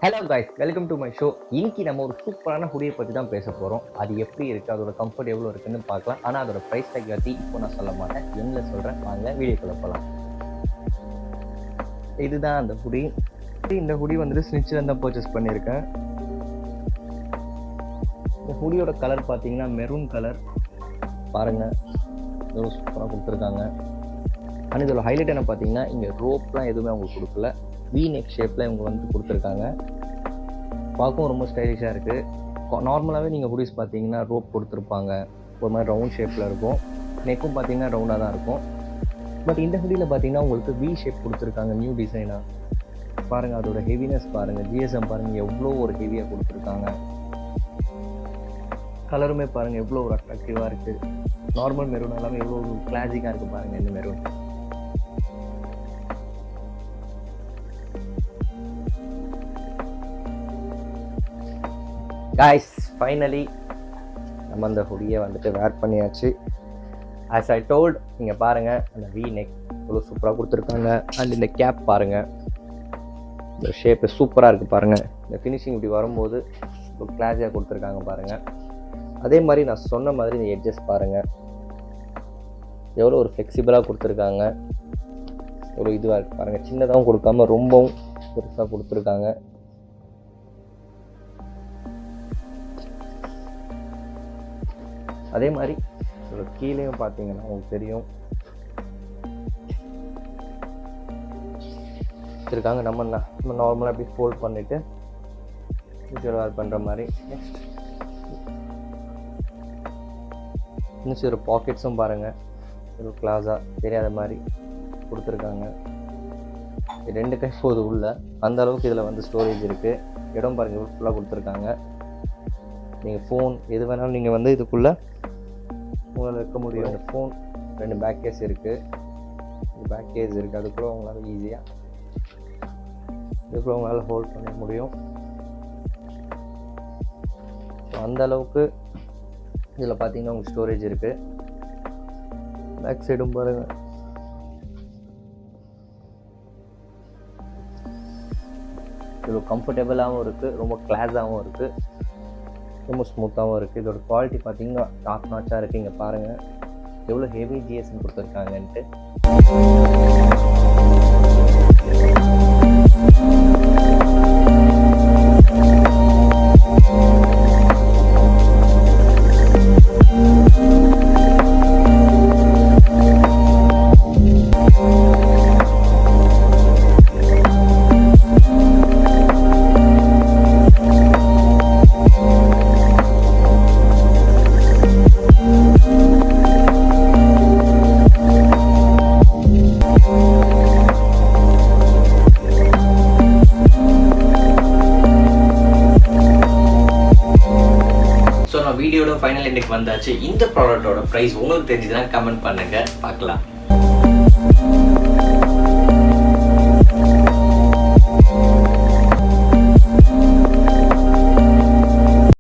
Hello guys, welcome to my show. இன்னைக்கு நம்ம ஒரு சூப்பரான ஹுடியை பற்றி தான் பேச போகிறோம். அது எப்படி இருக்குது, அதோட கம்ஃபர்ட் எவ்வளோ இருக்குன்னு பார்க்கலாம். ஆனால் அதோட ப்ரைஸ் டேக் பற்றி இப்போ நான் சொல்ல மாட்டேன், எண்ணில் சொல்கிறேன். வாங்க வீடியோக்குள்ள போகலாம். இதுதான் அந்த ஹுடி. இந்த ஹுடி வந்துட்டு ஸ்னிச்சில் தான் பர்ச்சேஸ் பண்ணியிருக்கேன். இந்த ஹுடியோட கலர் பார்த்தீங்கன்னா மெரூன் கலர். பாருங்கள், எவ்வளோ சூப்பராக கொடுத்துருக்காங்க. ஆனால் இதோட ஹைலைட் என்ன பார்த்தீங்கன்னா, இங்கே ரோப்லாம் எதுவுமே அவங்களுக்கு கொடுக்கல. வி நெக் ஷேப்பில் இவங்க வந்து கொடுத்துருக்காங்க. பார்க்கவும் ரொம்ப ஸ்டைலிஷாக இருக்குது. நார்மலாகவே நீங்கள் ஹுடிஸ் பார்த்தீங்கன்னா ரோப் கொடுத்துருப்பாங்க, ஒரு மாதிரி ரவுண்ட் ஷேப்பில் இருக்கும். நெக்கும் பார்த்தீங்கன்னா ரவுண்டாக தான் இருக்கும். பட் இந்த ஹுடியில் பார்த்தீங்கன்னா உங்களுக்கு வி ஷேப் கொடுத்துருக்காங்க, நியூ டிசைனாக. பாருங்கள், அதோட ஹெவினஸ் பாருங்கள், ஜிஎஸ்எம் பாருங்கள், எவ்வளோ ஒரு ஹெவியாக கொடுத்துருக்காங்க. கலருமே பாருங்கள் எவ்வளோ ஒரு அட்ராக்டிவாக இருக்குது. நார்மல் மெரூன் எல்லாமே எவ்வளோ ஒரு கிளாசிக்காக இருக்குது பாருங்கள் இந்த மெரூன். கைஸ், ஃபைனலி நம்ம அந்த ஹுடியை வந்துட்டு வேர் பண்ணியாச்சு. ஆஸ் ஐ டோல்ட், நீங்கள் பாருங்கள் அந்த வி நெக் எவ்வளோ சூப்பராக கொடுத்துருக்காங்க. அண்ட் இந்த கேப் பாருங்கள், இந்த ஷேப்பு சூப்பராக இருக்குது பாருங்கள். இந்த ஃபினிஷிங் இப்படி வரும்போது ஒரு கிளாஸியாக கொடுத்துருக்காங்க பாருங்கள். அதே மாதிரி நான் சொன்ன மாதிரி இந்த எட்ஜஸ் பாருங்கள், எவ்வளோ ஒரு ஃப்ளெக்சிபிளாக கொடுத்துருக்காங்க, எவ்வளோ இதுவாக இருக்குது பாருங்கள். சின்னதாகவும் கொடுக்காம ரொம்பவும் பெருசாக கொடுத்துருக்காங்க. அதே மாதிரி இதோட கீழேயும் பார்த்தீங்கன்னா உங்களுக்கு தெரியும் இருக்காங்க. நம்ம நார்மலாக அப்படி ஃபோல்ட் பண்ணிவிட்டு ஃபியூச்சர் வேர் பண்ணுற மாதிரி. நெக்ஸ்ட் இன்னும் ஒரு பாக்கெட்ஸும் பாருங்கள், ஒரு கிளாஸாக தெரியாத மாதிரி கொடுத்துருக்காங்க. ரெண்டு கை போது உள்ள அந்த அளவுக்கு இதில் வந்து ஸ்டோரேஜ் இருக்குது. இடம் பாருங்கள் ஃபுல்லாக கொடுத்துருக்காங்க. நீங்கள் ஃபோன் எது வேணாலும் நீங்கள் வந்து இதுக்குள்ளே உங்களால் வைக்க முடியும். இந்த ஃபோன் ரெண்டு பேக் கேஸ் இருக்குது, இந்த பேக் கேஸ் இருக்குது. அதுக்குள்ளே உங்களால் ஈஸியாக இதுக்குள்ளே உங்களால் ஹோல்ட் பண்ண முடியும். ஸோ அந்த அளவுக்கு இதில் பார்த்தீங்கன்னா உங்களுக்கு ஸ்டோரேஜ் இருக்குது. பேக் சைடும் பாருங்கள், இவ்வளோ கம்ஃபர்டபுளாகவும் இருக்குது, ரொம்ப கிளாஸாகவும் இருக்குது, ரொம்ப ஸ்மூத்தாகவும் இருக்குது. இதோட குவாலிட்டி பார்த்தீங்கன்னா டாப் நாச்சாக இருக்குது. இங்கே பாருங்கள் எவ்வளோ ஹெவி ஜிஎஸ்எம் கொடுத்துருக்காங்கன்ட்டு. வீடியோட ஃபைனல் எண்டுக்கு வந்தாச்சு. இந்த ப்ராடக்ட்டோட ப்ரைஸ் உங்களுக்கு தெரிஞ்சுதுன்னா கமெண்ட் பண்ணுங்க, பார்க்கலாம்.